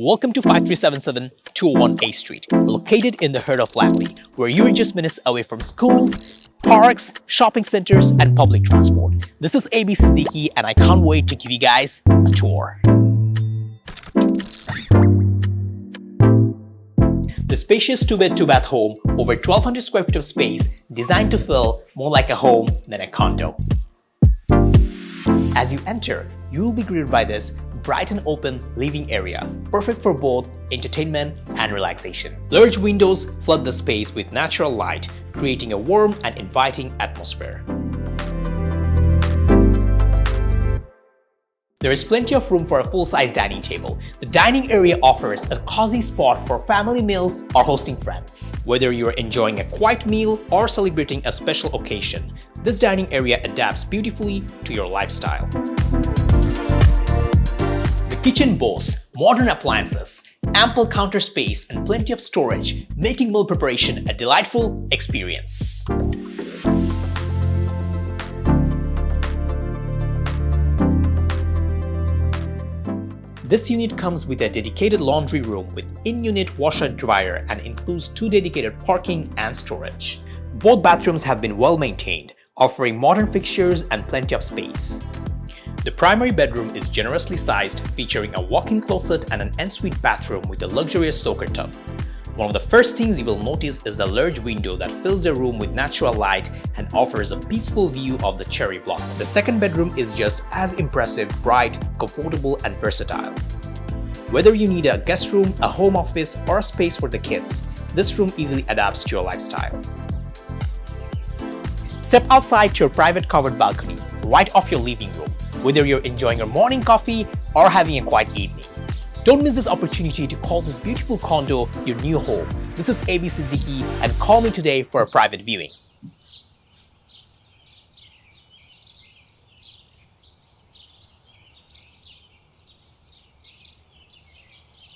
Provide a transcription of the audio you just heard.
Welcome to 5377 201 A Street, located in the heart of Langley, where you're just minutes away from schools, parks, shopping centers, and public transport. This is AB Siddiqui, and I can't wait to give you guys a tour. The spacious 2-bed, 2-bath home, over 1,200 square feet of space, designed to feel more like a home than a condo. As you enter, you will be greeted by this bright and open living area, perfect for both entertainment and relaxation. Large windows flood the space with natural light, creating a warm and inviting atmosphere. There is plenty of room for a full-size dining table. The dining area offers a cozy spot for family meals or hosting friends. Whether you're enjoying a quiet meal or celebrating a special occasion, this dining area adapts beautifully to your lifestyle. The kitchen boasts modern appliances, ample counter space, and plenty of storage, making meal preparation a delightful experience. This unit comes with a dedicated laundry room with in-unit washer-dryer and includes 2 dedicated parking and storage. Both bathrooms have been well maintained, offering modern fixtures and plenty of space. The primary bedroom is generously sized, featuring a walk-in closet and an ensuite bathroom with a luxurious soaker tub. One of the first things you will notice is the large window that fills the room with natural light and offers a peaceful view of the cherry blossom. The second bedroom is just as impressive, bright, comfortable, and versatile. Whether you need a guest room, a home office, or a space for the kids, this room easily adapts to your lifestyle. Step outside to your private covered balcony, right off your living room, whether you're enjoying your morning coffee or having a quiet evening. Don't miss this opportunity to call this beautiful condo your new home. This is AB Siddiqui, and call me today for a private viewing.